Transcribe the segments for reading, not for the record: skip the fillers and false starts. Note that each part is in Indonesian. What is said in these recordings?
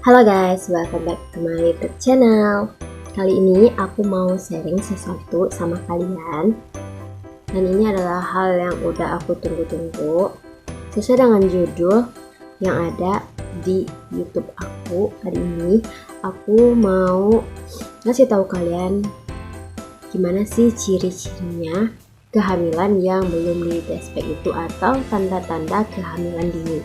Halo guys, welcome back to my YouTube channel. Kali ini aku mau sharing sesuatu sama kalian. Dan ini adalah hal yang udah aku tunggu-tunggu. Sesuai dengan judul yang ada di YouTube aku. Hari ini aku mau ngasih tahu kalian gimana sih ciri-cirinya kehamilan yang belum ditespek itu atau tanda-tanda kehamilan dini.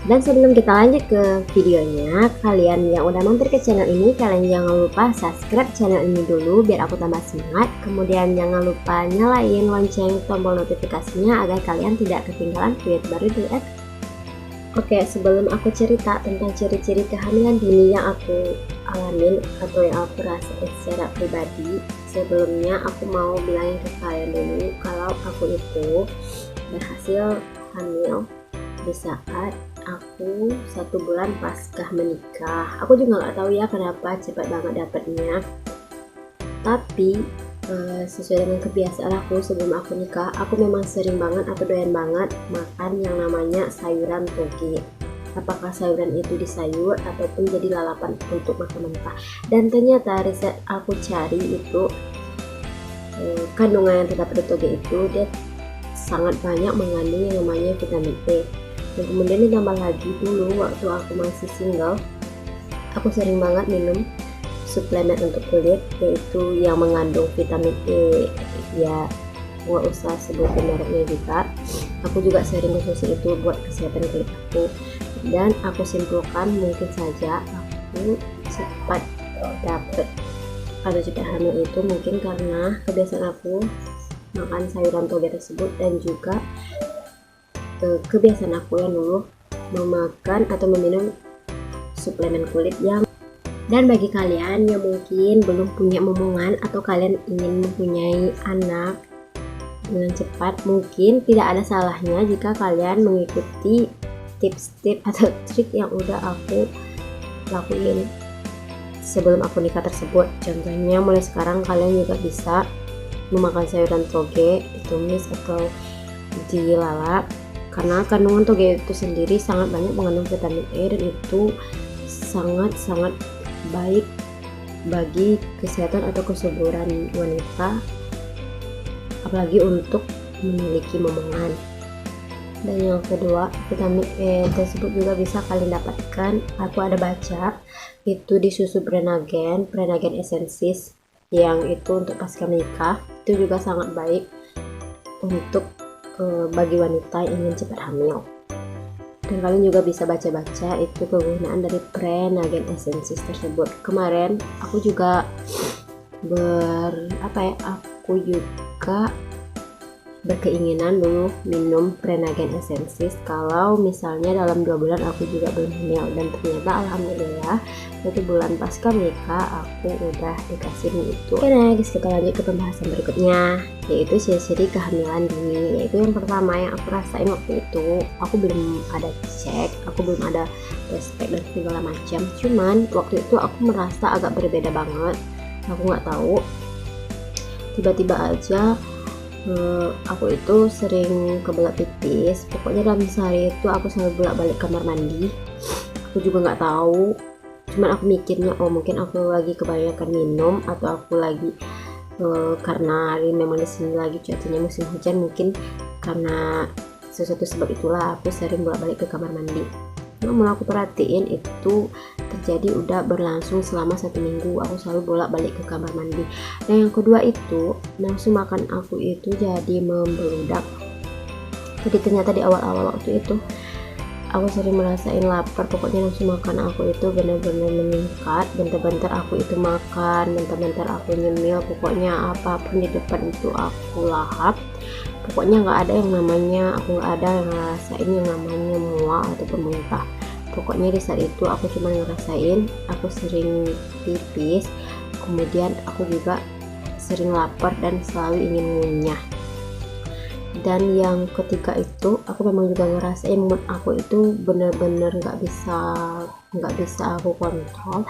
Dan sebelum kita lanjut ke videonya, kalian yang udah mampir ke channel ini, kalian jangan lupa subscribe channel ini dulu biar aku tambah semangat. Kemudian jangan lupa nyalain lonceng tombol notifikasinya agar kalian tidak ketinggalan video baru dari aku. Oke, sebelum aku cerita tentang ciri-ciri kehamilan dini yang aku alamin atau yang aku rasain secara pribadi, sebelumnya aku mau bilangin ke kalian dulu kalau aku itu berhasil hamil di saat aku 1 bulan pasca menikah. Aku juga nggak tahu ya kenapa cepat banget dapetnya, tapi sesuai dengan kebiasaan aku sebelum aku nikah, aku memang sering banget atau doyan banget makan yang namanya sayuran toge. Apakah sayuran itu disayur ataupun jadi lalapan untuk makan mentah. Dan ternyata riset aku cari itu kandungan yang terdapat di toge itu dia sangat banyak mengandung yang namanya vitamin E. Dan kemudian ditambah lagi dulu waktu aku masih single, aku sering banget minum suplemen untuk kulit yaitu yang mengandung vitamin E. Ya nggak usah sebutin mereknya juga. Aku juga sering konsumsi itu buat kesehatan kulit aku. Dan aku simpulkan mungkin saja aku cepat dapet atau cepat hamil itu mungkin karena kebiasaan aku makan sayuran toge tersebut dan juga kebiasaan aku yang dulu memakan atau meminum suplemen kulit yang. Dan bagi kalian yang mungkin belum punya momongan atau kalian ingin mempunyai anak dengan cepat, mungkin tidak ada salahnya jika kalian mengikuti tips-tips atau trik yang udah aku lakuin sebelum aku nikah tersebut. Contohnya mulai sekarang kalian juga bisa memakan sayuran toge ditumis atau dilalap, karena kandungan toge itu sendiri sangat banyak mengandung vitamin E dan itu sangat-sangat baik bagi kesehatan atau kesuburan wanita, apalagi untuk memiliki momongan. Dan yang kedua, vitamin E tersebut juga bisa kalian dapatkan, aku ada baca itu di susu Prenagen Essensis yang itu untuk pasca menikah, itu juga sangat baik untuk bagi wanita yang ingin cepat hamil. Dan kalian juga bisa baca-baca itu kegunaan dari Prenagen Essensis tersebut. Kemarin aku juga aku juga berkeinginan dulu minum Prenagen Essensis kalau misalnya dalam 2 bulan aku juga belum hamil, dan ternyata alhamdulillah 1 bulan pasca menikah aku udah dikasih itu. Oke next, kita lanjut ke pembahasan berikutnya, yaitu ciri-ciri kehamilan dini. Yaitu yang pertama yang aku rasain waktu itu, aku belum ada cek, aku belum ada tespek dan segala macam, cuman waktu itu aku merasa agak berbeda banget. Aku nggak tahu, tiba-tiba aja aku itu sering kebelet pipis. Pokoknya dalam sehari itu aku selalu bolak-balik kamar mandi. Aku juga nggak tahu, cuman aku mikirnya oh mungkin aku lagi kebanyakan minum atau aku lagi karena memang di sini lagi cuacanya musim hujan, mungkin karena sesuatu sebab itulah aku sering bolak-balik ke kamar mandi. Namun aku perhatiin itu terjadi udah berlangsung selama 1 minggu, aku selalu bolak-balik ke kamar mandi. Dan yang kedua itu nafsu makan aku itu jadi membeludak. Jadi ternyata di awal-awal waktu itu aku sering merasain lapar, pokoknya nafsu makan aku itu benar-benar meningkat. Bentar-bentar aku itu makan, bentar-bentar aku nyemil, pokoknya apapun di depan itu aku lahap. Pokoknya nggak ada yang namanya, aku nggak ada yang ngerasain yang namanya mual atau muntah. Pokoknya di saat itu aku cuma ngerasain aku sering pipis, kemudian aku juga sering lapar dan selalu ingin ngunyah. Dan yang ketiga itu aku memang juga ngerasain mood aku itu bener-bener nggak bisa aku kontrol.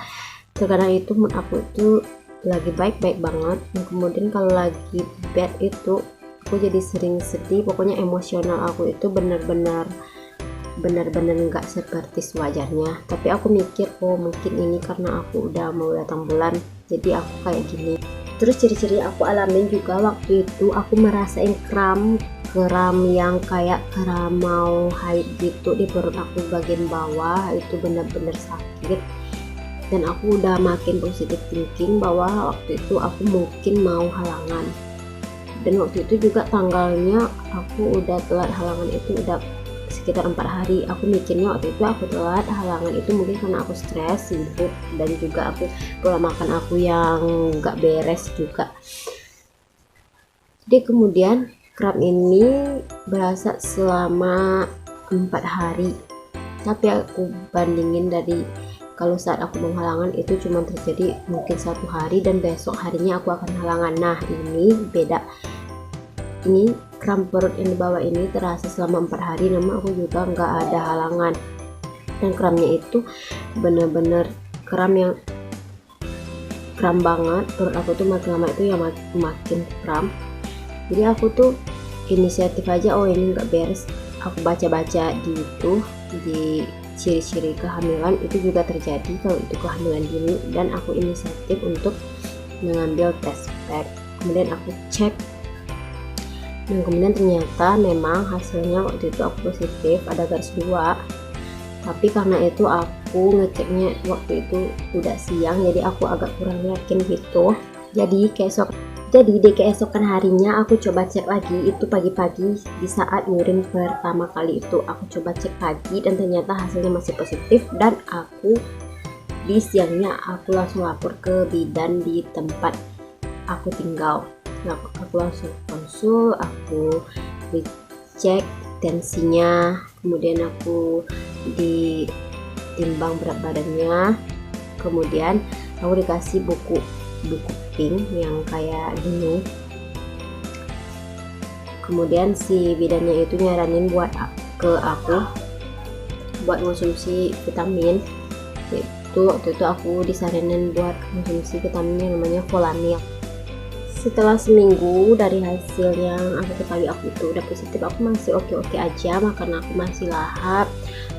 Terkadang itu mood aku itu lagi baik-baik banget, dan kemudian kalau lagi bad itu aku jadi sering sedih. Pokoknya emosional aku itu bener-bener benar-benar nggak seperti sewajarnya. Tapi aku mikir, oh mungkin ini karena aku udah mau datang bulan, jadi aku kayak gini. Terus ciri-ciri aku alamin juga waktu itu, aku merasain kram yang kayak kram mau haid gitu di perut aku bagian bawah, itu benar-benar sakit. Dan aku udah makin positive thinking bahwa waktu itu aku mungkin mau halangan. Dan waktu itu juga tanggalnya aku udah telat halangan itu udah sekitar 4 hari. Aku mikirnya waktu itu aku telat halangan itu mungkin karena aku stres, sibuk, dan juga aku pola makan aku yang gak beres juga. Jadi kemudian kram ini berasa selama 4 hari. Tapi aku bandingin dari kalau saat aku mau halangan itu cuma terjadi mungkin 1 hari dan besok harinya aku akan halangan. Nah ini beda, ini kram perut yang di bawah ini terasa selama 4 hari, namun aku juga nggak ada halangan. Dan kramnya itu bener-bener kram banget. Perut aku tuh makin lama itu ya makin kram. Jadi aku tuh inisiatif aja, oh ini nggak beres. Aku baca-baca di ciri-ciri kehamilan itu juga terjadi kalau itu kehamilan dini, dan aku inisiatif untuk mengambil tes pack. Kemudian aku cek, dan kemudian ternyata memang hasilnya waktu itu aku positif, ada garis 2. Tapi karena itu aku ngeceknya waktu itu udah siang, jadi aku agak kurang yakin gitu. Jadi di keesokan harinya aku coba cek lagi, itu pagi-pagi di saat urin pertama kali itu aku coba cek pagi, dan ternyata hasilnya masih positif. Dan aku di siangnya aku langsung lapor ke bidan di tempat aku tinggal. Aku langsung konsul, aku dicek tensinya, kemudian aku ditimbang berat badannya, kemudian aku dikasih buku pink yang kayak gini. Kemudian si bidannya itu nyaranin buat aku buat konsumsi vitamin. Waktu itu aku disaranin buat konsumsi vitamin yang namanya Folamil. Setelah seminggu dari hasil yang aku ketahui aku itu udah positif, aku masih oke-oke aja, makan aku masih lahap.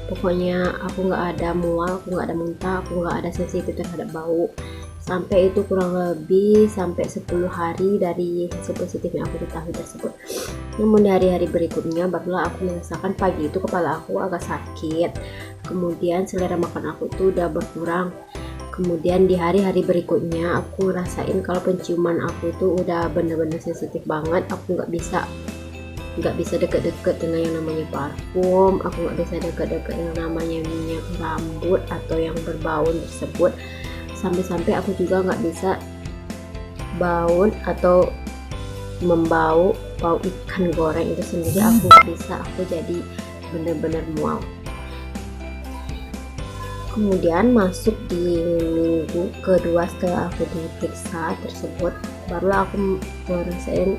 Pokoknya aku nggak ada mual, aku nggak ada muntah, aku nggak ada sensitif terhadap bau. Sampai itu kurang lebih sampai 10 hari dari hasil positif yang aku ketahui tersebut. Namun di hari-hari berikutnya barulah aku merasakan pagi itu kepala aku agak sakit, kemudian selera makan aku tuh udah berkurang. Kemudian di hari-hari berikutnya aku rasain kalau penciuman aku tuh udah bener-bener sensitif banget. Aku nggak bisa deket-deket dengan yang namanya parfum, aku nggak bisa deket-deket yang namanya minyak rambut atau yang berbau tersebut. Sampai-sampai aku juga nggak bisa bau atau membau bau ikan goreng itu sendiri, aku nggak bisa, aku jadi bener-bener mual. Kemudian masuk di minggu kedua setelah aku diperiksa tersebut, barulah aku merasain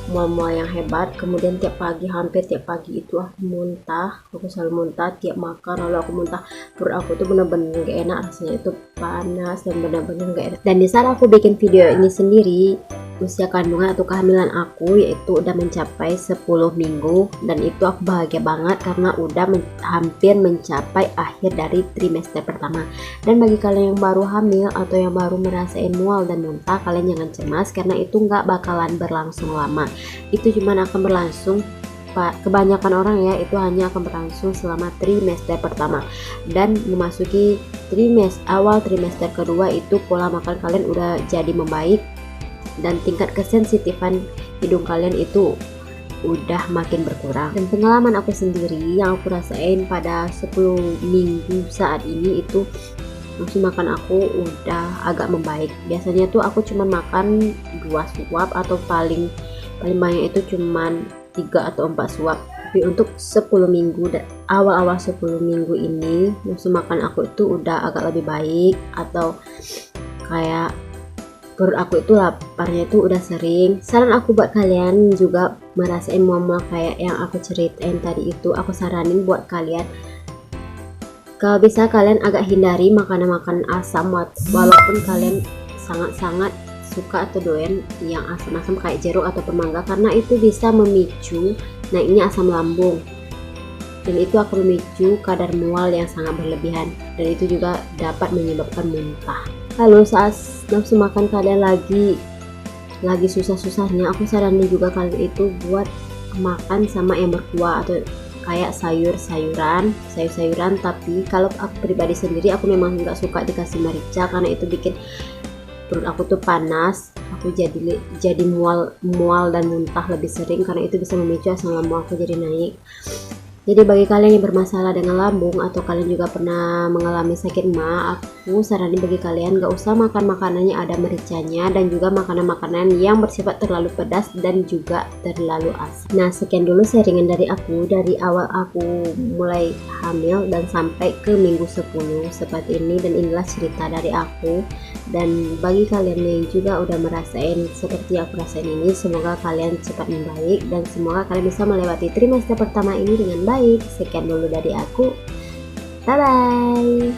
mual-mual yang hebat. Kemudian hampir tiap pagi itu aku muntah, aku selalu muntah tiap makan, lalu aku muntah. Perut aku tuh bener-bener gak enak, rasanya itu panas dan bener-bener gak enak. Dan di saat aku bikin video ini sendiri, usia kandungan atau kehamilan aku yaitu udah mencapai 10 minggu, dan itu aku bahagia banget karena udah hampir mencapai akhir dari trimester pertama. Dan bagi kalian yang baru hamil atau yang baru merasain mual dan muntah, kalian jangan cemas karena itu nggak bakalan berlangsung lama. Itu cuman akan berlangsung, kebanyakan orang ya, itu hanya akan berlangsung selama trimester pertama, dan memasuki awal trimester kedua itu pola makan kalian udah jadi membaik, dan tingkat kesensitifan hidung kalian itu udah makin berkurang. Dan pengalaman aku sendiri yang aku rasain pada 10 minggu saat ini itu nafsu makan aku udah agak membaik. Biasanya tuh aku cuma makan 2 suap atau paling banyak itu cuman 3 atau 4 suap. Tapi untuk 10 minggu awal-awal 10 minggu ini nafsu makan aku itu udah agak lebih baik, atau kayak perut aku itu laparnya itu udah sering. Saran aku buat kalian juga merasain mual-mual kayak yang aku ceritain tadi itu, aku saranin buat kalian kalau bisa kalian agak hindari makanan-makanan asam, walaupun kalian sangat-sangat suka atau doyan yang asam-asam kayak jeruk atau mangga, karena itu bisa memicu naiknya asam lambung. dan itu akan memicu kadar mual yang sangat berlebihan, dan itu juga dapat menyebabkan muntah. Lalu saat nafsu makan kalian lagi susah-susahnya, aku saranin juga kalian itu buat makan sama yang berkuah atau kayak sayur-sayuran, tapi kalau aku pribadi sendiri aku memang nggak suka dikasih merica karena itu bikin perut aku tuh panas, aku jadi mual dan muntah lebih sering karena itu bisa memicu asam lambung aku jadi naik. Jadi bagi kalian yang bermasalah dengan lambung atau kalian juga pernah mengalami sakit ma, aku saranin bagi kalian gak usah makan makanan yang ada mericanya dan juga makanan-makanan yang bersifat terlalu pedas dan juga terlalu asam. Nah, sekian dulu sharingan dari aku dari awal aku mulai hamil dan sampai ke minggu 10 seperti ini, dan inilah cerita dari aku. Dan bagi kalian yang juga udah merasain seperti aku rasain ini, semoga kalian cepat membaik dan semoga kalian bisa melewati trimester pertama ini dengan baik. Sekian dulu dari aku, bye bye.